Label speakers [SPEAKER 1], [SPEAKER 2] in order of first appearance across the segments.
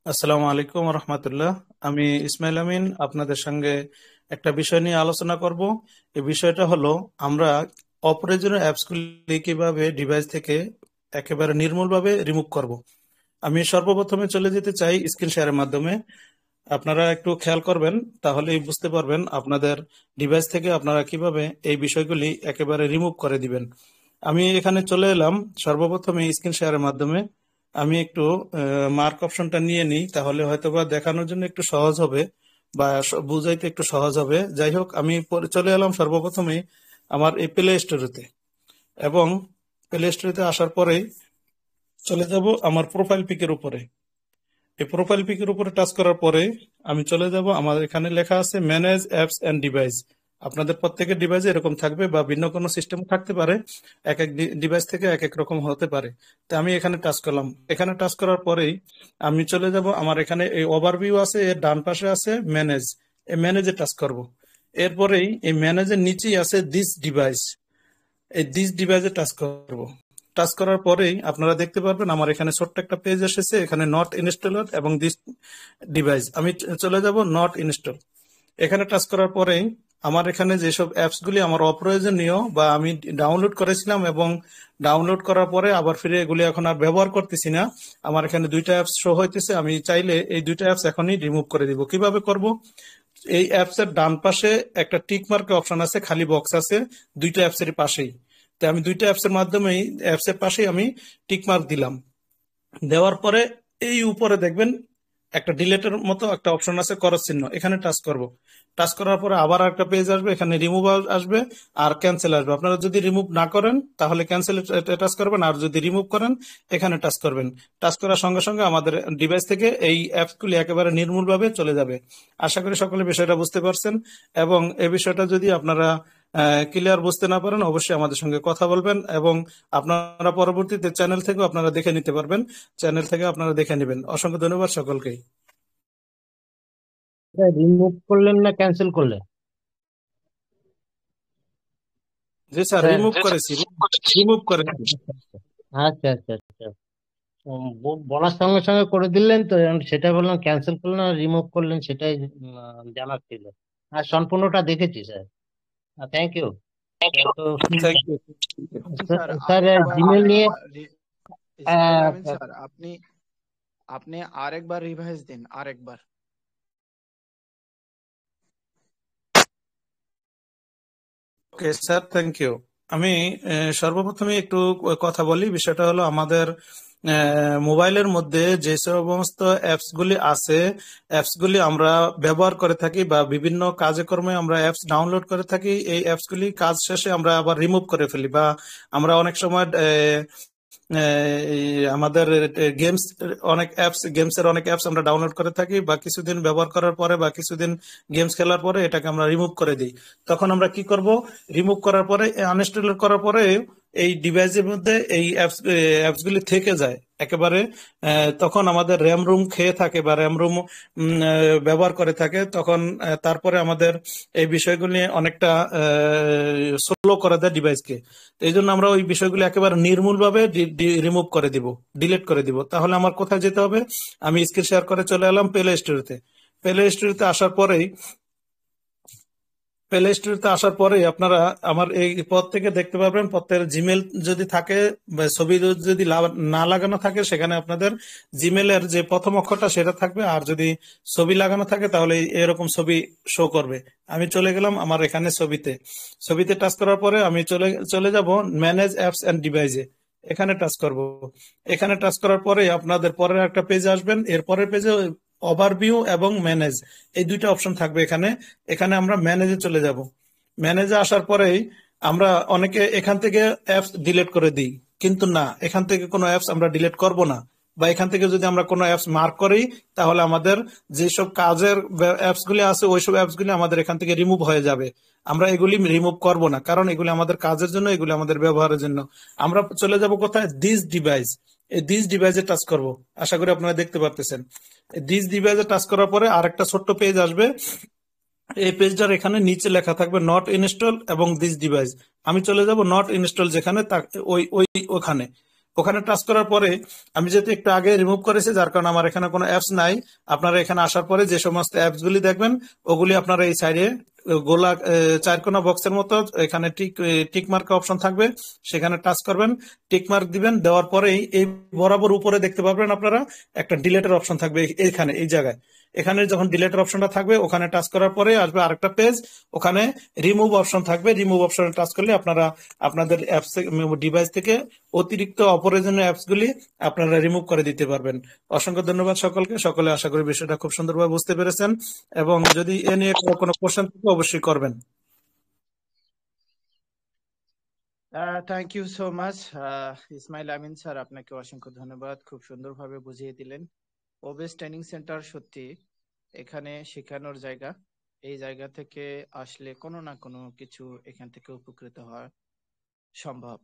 [SPEAKER 1] আসসালামু আলাইকুম রহমতুল্লাহ। আমি ইসমাইল আমিন আপনাদের সঙ্গে একটা বিষয় নিয়ে আলোচনা করব। এই বিষয়টা হলো আমরা অপ্রয়োজনীয় অ্যাপসগুলি কিভাবে ডিভাইস থেকে একেবারে নির্মূলভাবে রিমুভ করব। আমি সর্বপ্রথমে চলে যেতে চাই স্ক্রিন শেয়ারের মাধ্যমে। আপনারা একটু খেয়াল করবেন, তাহলেই বুঝতে পারবেন আপনাদের ডিভাইস থেকে আপনারা কিভাবে এই বিষয়গুলি একেবারে রিমুভ করে দিবেন। আমি এখানে চলে এলাম সর্বপ্রথমে স্ক্রিন শেয়ারের মাধ্যমে। আমি একটু মার্ক অপশনটা নিয়ে নিই, তাহলে হয়তোবা দেখানোর জন্য একটু সহজ হবে বা বুঝাইতে একটু সহজ হবে। যাই হোক, আমি চলে এলাম সর্বপ্রথমে আমার এই প্লে স্টোরেতে, এবং প্লে স্টোরেতে আসার পরেই চলে যাব আমার প্রোফাইল পিকের উপরে। এই প্রোফাইল পিকের উপরে টাচ করার পরে আমি চলে যাব, আমার এখানে লেখা আছে ম্যানেজ অ্যাপস এন্ড ডিভাইস। আপনাদের প্রত্যেকের ডিভাইসে এরকম থাকবে বা ভিন্ন কোনো সিস্টেম থাকতে পারে, এক এক ডিভাইস থেকে এক এক রকম হতে পারে। তো আমি এখানে টাচ করলাম। এখানে টাচ করার পরেই আমি চলে যাব, আমার এখানে এই ওভারভিউ আছে, এর ডান পাশে আছে ম্যানেজ। এই ম্যানেজে টাচ করব। এরপরেই এই ম্যানেজের নিচেই আছে দিস ডিভাইস। এই দিস ডিভাইসে টাচ করব। টাচ করার পরেই আপনারা দেখতে পারবেন আমার এখানে ছোট্ট একটা পেজ এসেছে, এখানে নট ইনস্টলার এবং দিস ডিভাইস। আমি চলে যাব নট ইনস্টল। এখানে টাচ করার পরেই আমার এখানে যেসব অ্যাপস গুলি আমার অপ্রয়োজনীয় বা আমি ডাউনলোড করেছিলাম এবং ডাউনলোড করার পরে আবার ফিরে এগুলি এখন আর ব্যবহার করতেছি না, আমার এখানে দুইটা অ্যাপস শো হইতেছে। আমি চাইলে এই দুইটা অ্যাপস এখনই রিমুভ করে দিব। কিভাবে করব? এই অ্যাপস এর ডান পাশে একটা টিক মার্কের অপশন আছে, খালি বক্স আছে দুইটা অ্যাপস এর পাশেই। তো আমি দুইটা অ্যাপস এর মাধ্যমেই অ্যাপস এর পাশেই আমি টিক মার্ক দিলাম। দেওয়ার পরে এই উপরে দেখবেন একটা ডিলেটের মতো একটা অপশন আছে, করস চিহ্ন, এখানে টাচ করব। টাচ করার পরে আবার একটা পেজ আসবে, এখানে রিমুভ আসবে আর ক্যান্সেল আসবে। আপনারা যদি রিমুভ না করেন তাহলে ক্যান্সেল টাচ করবেন, আর যদি রিমুভ করেন এখানে টাচ করবেন। টাচ করার সঙ্গে সঙ্গে আমাদের ডিভাইস থেকে এই অ্যাপসগুলি একেবারে নির্মূলভাবে চলে যাবে। আশা করি সকলে বিষয়টা বুঝতে পারছেন, এবং এই বিষয়টা যদি আপনারা ক্লিয়ার বুঝতে না পারেন অবশ্যই আমাদের সঙ্গে কথা বলবেন, এবং আপনারা পরবর্তীতে চ্যানেল থেকেও আপনারা দেখে নিতে পারবেন। চ্যানেল থেকে আপনারা দেখে নেবেন। অসংখ্য ধন্যবাদ সকলকে।
[SPEAKER 2] রিমুভ করলেন না ক্যান্সেল করলেন?
[SPEAKER 1] জি স্যার,
[SPEAKER 2] স্যার,
[SPEAKER 1] রিমুভ করেছি, রিমুভ করেছি।
[SPEAKER 2] আচ্ছা আচ্ছা আচ্ছা। বলার সঙ্গে সঙ্গে করে দিলেন তো, এখন সেটা বললাম ক্যান্সেল করলেন আর রিমুভ করলেন, সেটাই জানার ছিল। আর সম্পূর্ণটা দেখেছি স্যার। Thank you. তো
[SPEAKER 1] থ্যাংক ইউ।
[SPEAKER 3] জি স্যার,
[SPEAKER 2] স্যার,
[SPEAKER 3] আরেকবার
[SPEAKER 2] জিমেল নিয়ে
[SPEAKER 3] আরেকবার ইসমাইল আমিন
[SPEAKER 2] আহ,
[SPEAKER 3] স্যার, আপনি আরেকবার রিভাইজ দিন, আরেকবার।
[SPEAKER 1] Okay sir, thank you. আমি সর্বপ্রথমে একটু কথা বলি। বিষয়টা হলো আমাদের মোবাইলের মধ্যে যে সমস্ত অ্যাপস গুলি আছে, অ্যাপস গুলি আমরা ব্যবহার করে থাকি বা বিভিন্ন কাজে কর্মে আমরা অ্যাপস ডাউনলোড করে থাকি, এই অ্যাপস গুলি কাজ শেষে আমরা আবার রিমুভ করে ফেলি, বা আমরা অনেক সময় এই আমাদের গেমস, অনেক অ্যাপস, গেমসের অনেক অ্যাপস আমরা ডাউনলোড করে থাকি, বা কিছুদিন ব্যবহার করার পরে বা কিছুদিন গেমস খেলার পরে এটাকে আমরা রিমুভ করে দিই। তখন আমরা কি করব? রিমুভ করার পরে, আনইনস্টল করার পরে এই ডিভাইসের মধ্যে এই অ্যাপস গুলি থেকে যায় একেবারে। তখন আমাদের র্যাম রুম খেয়ে থাকে বা র্যাম রুম ব্যবহার করে থাকে, তখন তারপরে আমাদের এই বিষয়গুলি অনেকটা স্লো করে দেয় ডিভাইসকে। তো এই জন্য আমরা ওই বিষয়গুলো একেবারে নির্মূলভাবে রিমুভ করে দিব, ডিলিট করে দিব। তাহলে আমার কোথায় যেতে হবে? আমি স্ক্রিন শেয়ার করে চলে এলাম প্লে স্টোরিতে। প্লে স্টোরিতে আসার পরেই, প্লে স্টোরিতে আসার পরে আপনারা আমার এই পদ থেকে দেখতে পারবেন, পদের জিমেল যদি থাকে বা ছবি যদি না লাগানো থাকে সেখানে আপনাদের জিমেলের যে প্রথম অক্ষরটা সেটা থাকবে, আর যদি ছবি লাগানো থাকে তাহলে এরকম ছবি শো করবে। আমি চলে গেলাম আমার এখানে ছবিতে। ছবিতে টাচ করার পরে আমি চলে চলে যাব ম্যানেজ অ্যাপস এন্ড ডিভাইসে। এখানে টাচ করব। এখানে টাচ করার পরে আপনাদের পরের একটা পেজ আসবেন, এর পরের পেজে ওভারভিউ এবং ম্যানেজ এই দুইটা অপশন থাকবে এখানে। এখানে আমরা ম্যানেজে চলে যাব। ম্যানেজে আসার পরেই আমরা অনেকে এখান থেকে অ্যাপস ডিলিট করে দিই, কিন্তু না, এখান থেকে কোনো অ্যাপস আমরা ডিলিট করব না। বা এখান থেকে যদি আমরা কোনো অ্যাপস মার্ক করি তাহলে আমাদের যেসব কাজের অ্যাপস গুলি আছে ওইসব অ্যাপস গুলি আমাদের এখান থেকে রিমুভ হয়ে যাবে। আমরা এগুলি রিমুভ করব না, কারণ এগুলি আমাদের কাজের জন্য, এগুলি আমাদের ব্যবহারের জন্য। আমরা চলে যাব কোথায়? This device. এই দিস ডিভাইসে টাচ করব। আশা করি আপনারা দেখতে পারতেছেন। দিস ডিভাইসে টাচ করার পরে আরেকটা ছোট্ট পেজ আসবে। এই পেজটার এখানে নিচে লেখা থাকবে নট ইনস্টল এবং দিস ডিভাইস। আমি চলে যাব নট ইনস্টল যেখানে ওই ওই ওখানে। ওখানে টাচ করার পরে আমি যেহেতু একটু আগে রিমুভ করেছি, যার কারণে আমার এখানে কোনো অ্যাপস নাই। আপনারা এখানে আসার পরে যে সমস্ত অ্যাপস গুলি দেখবেন ওগুলি আপনারা এই সাইডে গোলা চারকোনা বক্সের মতো এখানে টিক মার্ক অপশন থাকবে, সেখানে টাচ করবেন, টিক মার্ক দিবেন। দেওয়ার পরেই এই বরাবর উপরে দেখতে পাবেন আপনারা একটা ডিলেটের অপশন থাকবে এইখানে, এই জায়গায়। এখানে যখন ডিলেটের অপশনটা থাকবে ওখানে টাচ করার পরে আসবে আরেকটা পেজ, ওখানে রিমুভ অপশন থাকবে। রিমুভ অপশনে টাচ করলে আপনারা আপনাদের অ্যাপস ডিভাইস থেকে অতিরিক্ত অপ্রয়োজনীয় অ্যাপস গুলি আপনারা রিমুভ করে দিতে পারবেন। অসংখ্য ধন্যবাদ সকলকে। সকলে আশা করি বিষয়টা খুব সুন্দরভাবে বুঝতে পেরেছেন, এবং যদি এ নিয়ে কোনো কোশ্চেন থাকে অবশ্যই করবেন।
[SPEAKER 3] Thank you so much Ismail Amin sir, আপনাকে অসংখ্য ধন্যবাদ, খুব সুন্দরভাবে বুঝিয়ে দিলেন। ওবেস ট্রেনিং সেন্টার সত্যি এখানে শেখানোর জায়গা। এই জায়গা থেকে আসলে কোনো না কোনো কিছু এখান থেকে উপকৃত হওয়া সম্ভব।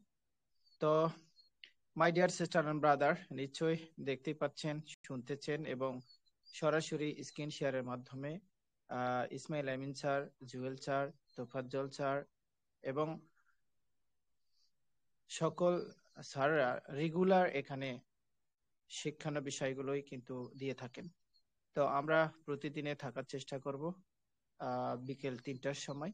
[SPEAKER 3] তো my dear sister and brother, নিশ্চয়ই দেখতেই পাচ্ছেন, শুনতেছেন, এবং সরাসরি স্ক্রিন শেয়ারের মাধ্যমে Ismail Amin sir, Jewel sir, Tofazzal sir এবং সকল স্যাররা রেগুলার এখানে শিক্ষানো বিষয়গুলোই কিন্তু দিয়ে থাকেন। তো আমরা প্রতিদিনে থাকার চেষ্টা করব। বিকেল 3টার সময়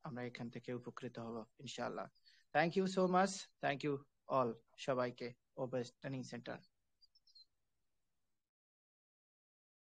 [SPEAKER 3] আমরা এখান থেকে উপকৃত হব ইনশাআল্লাহ। Thank you so much, thank you all, সবাইকে ওবেস ট্রেনিং সেন্টার।